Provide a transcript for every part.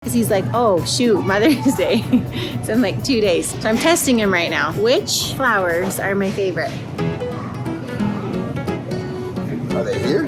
Because he's like, oh shoot, Mother's Day. It's in like 2 days. So I'm testing him right now. Which flowers are my favorite? Are they here?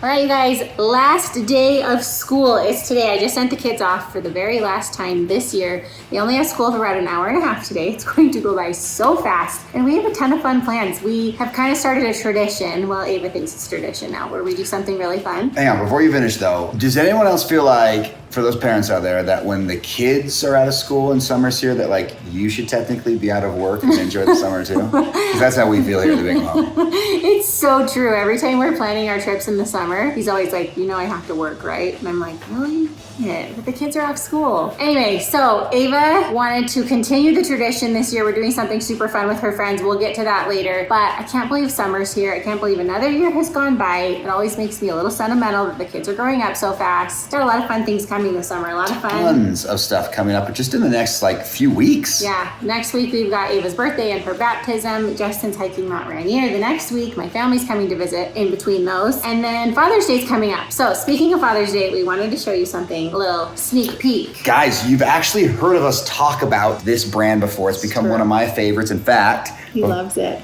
All right, you guys, last day of school is today. I just sent the kids off for the very last time this year. They only have school for about an hour and a half today. It's going to go by so fast. And we have a ton of fun plans. We have kind of started a tradition. Well, Ava thinks it's tradition now, where we do something really fun. Hang on, before you finish though, does anyone else feel like, for those parents out there, that when the kids are out of school and summer's here, that like you should technically be out of work and enjoy the summer too? Because that's how we feel here at the Bingham. It's so true. Every time we're planning our trips in the summer, he's always like, you know I have to work, right? And I'm like, really? Yeah, but the kids are off school. Anyway, so Ava wanted to continue the tradition this year. We're doing something super fun with her friends. We'll get to that later. But I can't believe summer's here. I can't believe another year has gone by. It always makes me a little sentimental that the kids are growing up so fast. There are a lot of fun things coming this summer. A lot of fun. Tons of stuff coming up just in the next like few weeks. Yeah, next week we've got Ava's birthday and her baptism. Justin's hiking Mount Rainier. The next week, my family's coming to visit in between those. And then Father's Day's coming up. So speaking of Father's Day, we wanted to show you something, a little sneak peek. Guys, you've actually heard of us talk about this brand before. It's become one of my favorites. In fact, he loves it.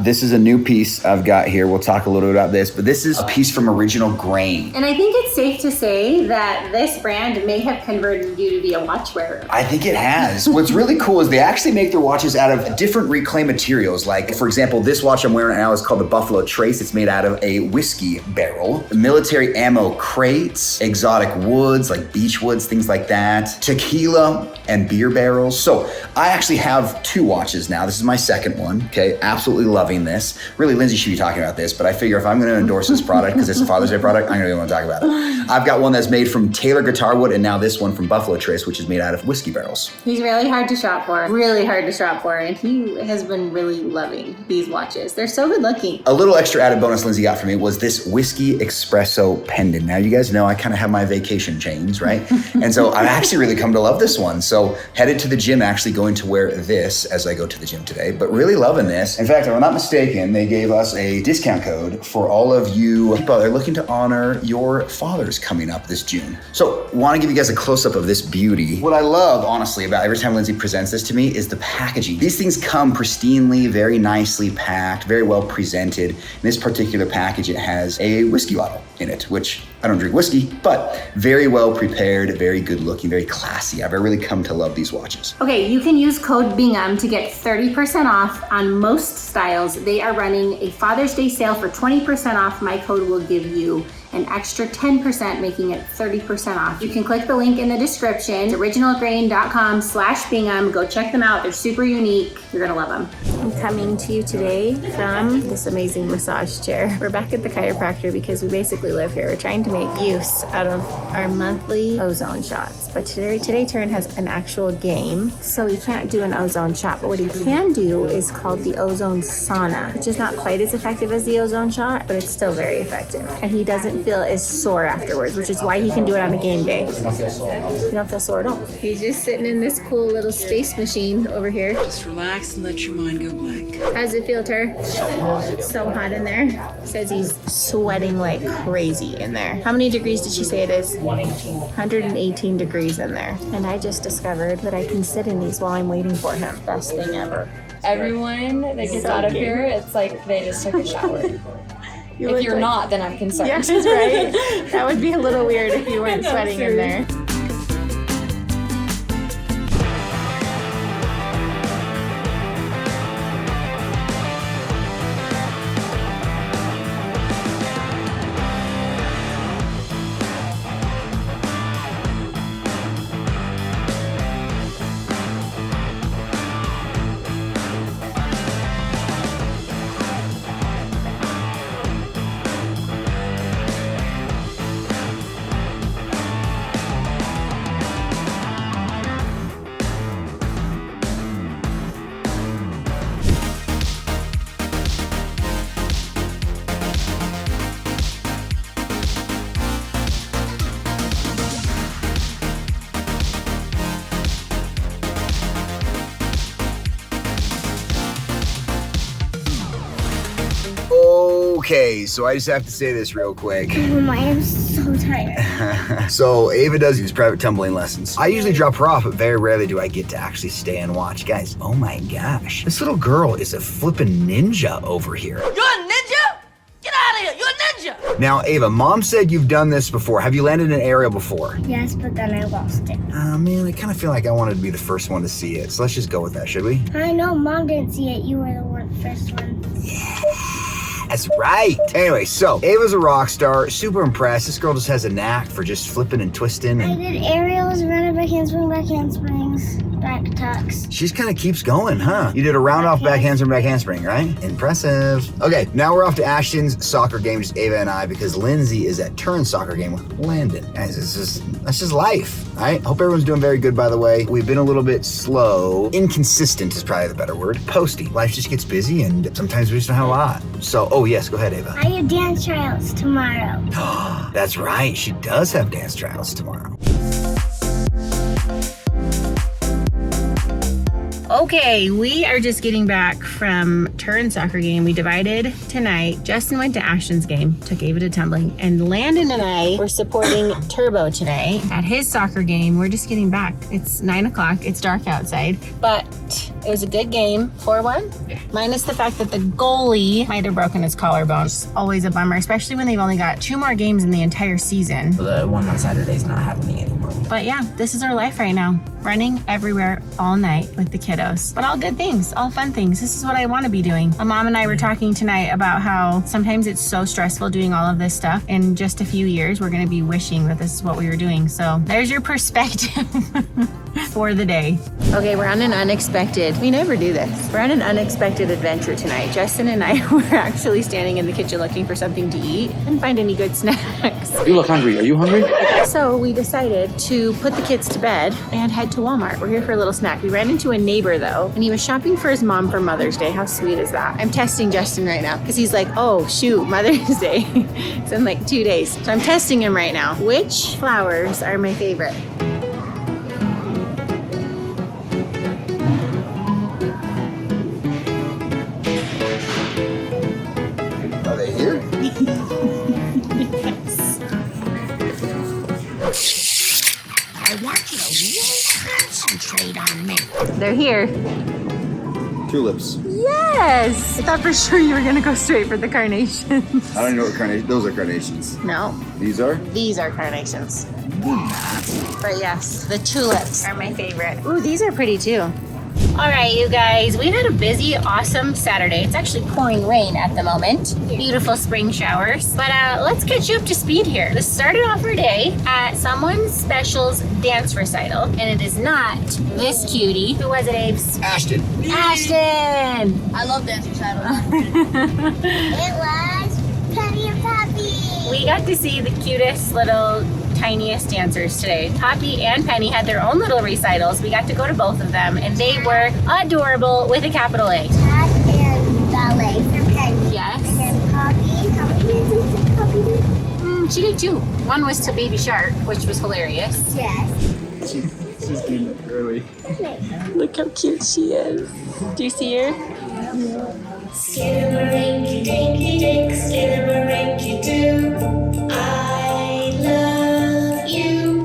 This is a new piece I've got here. We'll talk a little bit about this, but this is a piece from Original Grain. And I think it's safe to say that this brand may have converted you to be a watch wearer. I think it has. What's really cool is they actually make their watches out of different reclaimed materials. Like, for example, this watch I'm wearing right now is called the Buffalo Trace. It's made out of a whiskey barrel, military ammo crates, exotic woods like beech woods, things like that, tequila and beer barrels. So I actually have 2 watches now. This is my second one. Okay, absolutely loving this. Really, Lindsay should be talking about this, but I figure if I'm going to endorse this product because it's a Father's Day product, I'm going to want to talk about it. I've got one that's made from Taylor guitar wood, and now this one from Buffalo Trace, which is made out of whiskey barrels. He's really hard to shop for, and he has been really loving these watches. They're so good looking. A little extra added bonus Lindsay got for me was this whiskey espresso pendant. Now, you guys know I kind of have my vacation chains, right? And so I've actually really come to love this one. So headed to the gym, actually going to wear this as I go to the gym today, but really loving this. In fact, if I'm not mistaken, they gave us a discount code for all of you people that are looking to honor your fathers coming up this June. So want to give you guys a close-up of this beauty. What I love, honestly, about every time Lindsay presents this to me is the packaging. These things come pristinely, very nicely packed, very well presented. In this particular package, it has a whiskey bottle in it, which I don't drink whiskey, but very well prepared, very good looking, very classy. I've really come to love these watches. Okay, you can use code Bingham to get 30% off on most styles. They are running a Father's Day sale for 20% off. My code will give you an extra 10%, making it 30% off. You can click the link in the description, originalgrain.com/Bingham. Go check them out. They're super unique. You're gonna love them. I'm coming to you today from this amazing massage chair. We're back at the chiropractor because we basically live here. We're trying to make use out of our monthly ozone shots. But today Turin has an actual game, so he can't do an ozone shot. But what he can do is called the ozone sauna, which is not quite as effective as the ozone shot, but it's still very effective. And he doesn't feel as sore afterwards, which is why he can do it on a game day. You don't feel sore at all. He's just sitting in this cool little space machine over here. Just relax and let your mind go blank. How's it feel, Tur? It's so hot in there. Says he's sweating like crazy in there. How many degrees did she say it is? 118 degrees in there. And I just discovered that I can sit in these while I'm waiting for him. Best thing ever. Everyone that gets out of here, it's like they just took a shower. If you're not, then I'm concerned. Yeah, she's right. That would be a little weird if you weren't sweating in there. Okay, so I just have to say this real quick. I am so tired. So Ava does these private tumbling lessons. I usually drop her off, but very rarely do I get to actually stay and watch. Guys, oh my gosh. This little girl is a flippin' ninja over here. You're a ninja? Get out of here! You're a ninja! Now, Ava, Mom said you've done this before. Have you landed an aerial before? Yes, but then I lost it. Oh man, I kind of feel like I wanted to be the first one to see it. So let's just go with that, should we? I know Mom didn't see it. You were the first one. That's right. Anyway, so Ava's a rock star. Super impressed. This girl just has a knack for just flipping and twisting. I And did aerials, running back handsprings, back tucks. she just kind of keeps going, huh? You did a round off back handspring, right? Impressive. Okay, now we're off to Ashton's soccer game, just Ava and I, because Lindsay is at Turn's soccer game with Landon. Guys, that's just life, right? Hope everyone's doing very good, by the way. We've been a little bit slow. Inconsistent is probably the better word. Posty. Life just gets busy, and sometimes we just don't have a lot. So, oh yes, go ahead, Ava. I have dance trials tomorrow. That's right. She does have dance trials tomorrow. Okay, we are just getting back from Turn soccer game. We divided tonight. Justin went to Ashton's game, took Ava to tumbling, and Landon and I were supporting Turbo today at his soccer game. We're just getting back. It's 9 o'clock. It's dark outside, but it was a good game. 4-1, minus the fact that the goalie might have broken his collarbone. It's always a bummer, especially when they've only got 2 more games in the entire season. The one on Saturday's not happening anymore. But yeah, this is our life right now. Running everywhere all night with the kiddos. But all good things, all fun things. This is what I want to be doing. My mom and I were talking tonight about how sometimes it's so stressful doing all of this stuff. In just a few years, we're going to be wishing that this is what we were doing. So there's your perspective for the day. Okay, we're on an unexpected, we never do this. We're on an unexpected adventure tonight. Justin and I were actually standing in the kitchen looking for something to eat. Couldn't find any good snacks. You look hungry. Are you hungry? So we decided to put the kids to bed and head to Walmart. We're here for a little snack. We ran into a neighbor though, and he was shopping for his mom for Mother's Day. How sweet is that? I'm testing Justin right now because he's like, oh shoot, Mother's Day. It's in like 2 days. So I'm testing him right now. Which flowers are my favorite? Are they here? I want you to really concentrate on me. They're here. Tulips. Yes! I thought for sure you were gonna go straight for the carnations. I don't know what carnation. Those are carnations. No, These are? these are carnations. But yes, the tulips are my favorite. Ooh, these are pretty too. All right, you guys, we've had a busy, awesome Saturday. It's actually pouring rain at the moment. Beautiful spring showers. But let's get you up to speed here. This started off our day at Someone Special's dance recital, and it is not this cutie. Who was it, Abe's? Ashton. Ashton! I love dance recital. It was Penny and Poppy. We got to see the cutest little tiniest dancers today. Poppy and Penny had their own little recitals. We got to go to both of them, and they were adorable with a capital A. Tap and ballet for Penny. Yes. And then Poppy. How many dances did Poppy do? She did 2. One was to Baby Shark, which was hilarious. Yes. She's getting up early. Look how cute she is. Do you see her? Skidamarinky dinky dink, skidamarinky doo. I love you.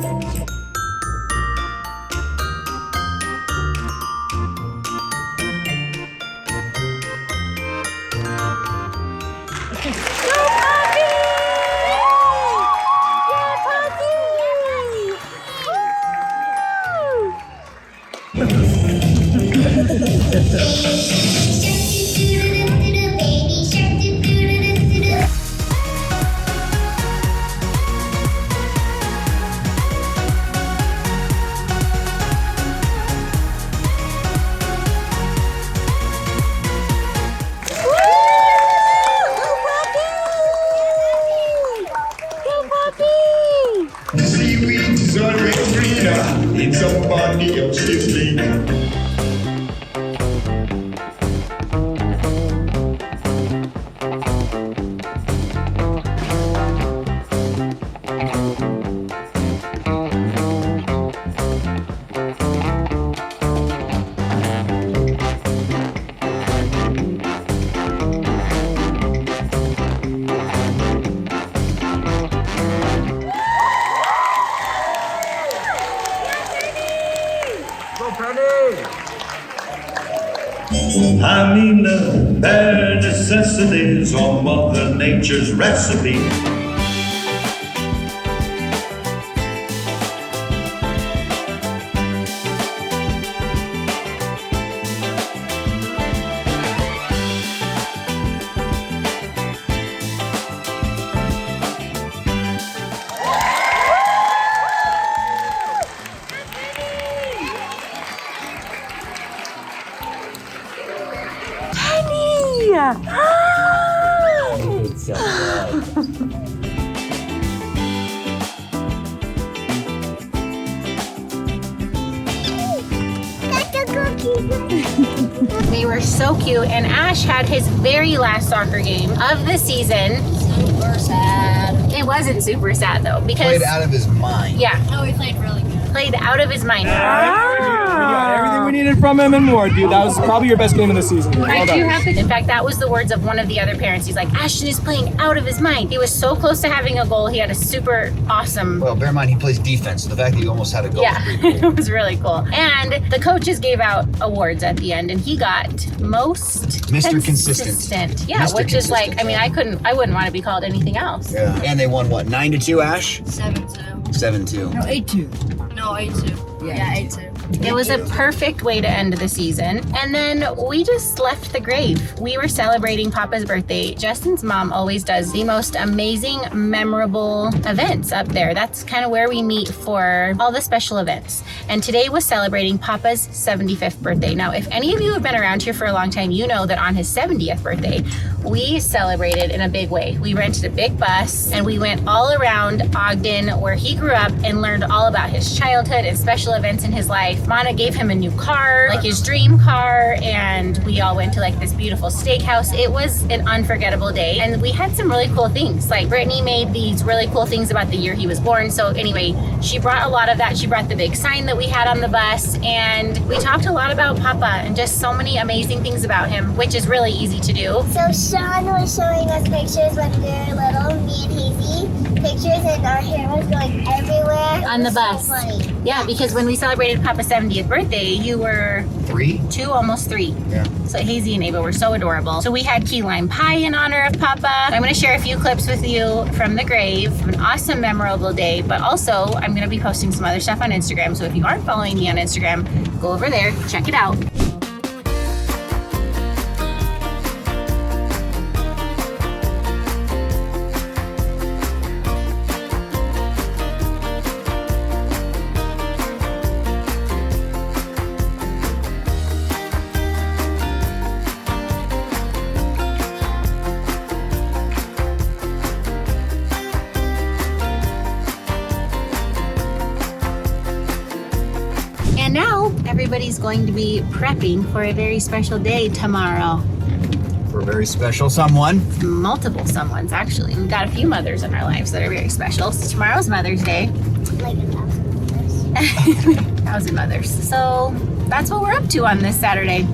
Bare necessities are Mother Nature's recipe. They were so cute, and Ash had his very last soccer game of the season. Super sad. It wasn't super sad though, because Played out of his mind. yeah, No, he played really good. played out of his mind. We got everything we needed from him and more, dude. That was probably your best game of the season. Well I do done. have to. In fact, that was the words of one of the other parents. He's like, Ashton is playing out of his mind. He was so close to having a goal. He had a super awesome. Well, bear in mind he plays defense, so the fact that you almost had a goal Yeah, was pretty cool. it was really cool. And the coaches gave out awards at the end, and he got most Mr. Consistent. Yeah, Mr. which is like, Consistent. I mean, I wouldn't want to be called anything else. Yeah. And they won what, 9-2, Ash? 7-2. 7-2. No, 8-2. No, 8-2. Yeah, 8-2. It was a perfect way to end the season. And then we just left the grave. We were celebrating Papa's birthday. Justin's mom always does the most amazing, memorable events up there. That's kind of where we meet for all the special events. And today was celebrating Papa's 75th birthday. Now, if any of you have been around here for a long time, you know that on his 70th birthday, we celebrated in a big way. We rented a big bus and we went all around Ogden where he grew up and learned all about his childhood and special events in his life. Mana gave him a new car, like his dream car, and we all went to like this beautiful steakhouse. It was an unforgettable day, and we had some really cool things. Like Brittany made these really cool things about the year he was born. So anyway, she brought a lot of that. She brought the big sign that we had on the bus, and we talked a lot about Papa and just so many amazing things about him, which is really easy to do. So Sean was showing us pictures when we were little, me and Hazy, pictures, and our hair was going everywhere. On the It was bus. So funny. Yeah, because when we celebrated Papa's 70th birthday, you were 3? 2, almost 3. Yeah. So Hazy and Ava were so adorable. So we had key lime pie in honor of Papa. I'm going to share a few clips with you from the grave. An awesome, memorable day, but also I'm going to be posting some other stuff on Instagram. So if you aren't following me on Instagram, go over there, check it out. And now everybody's going to be prepping for a very special day tomorrow. For a very special someone. Multiple someones, actually. We've got a few mothers in our lives that are very special. So tomorrow's Mother's Day. Like 1,000 mothers. 1,000 mothers. So that's what we're up to on this Saturday.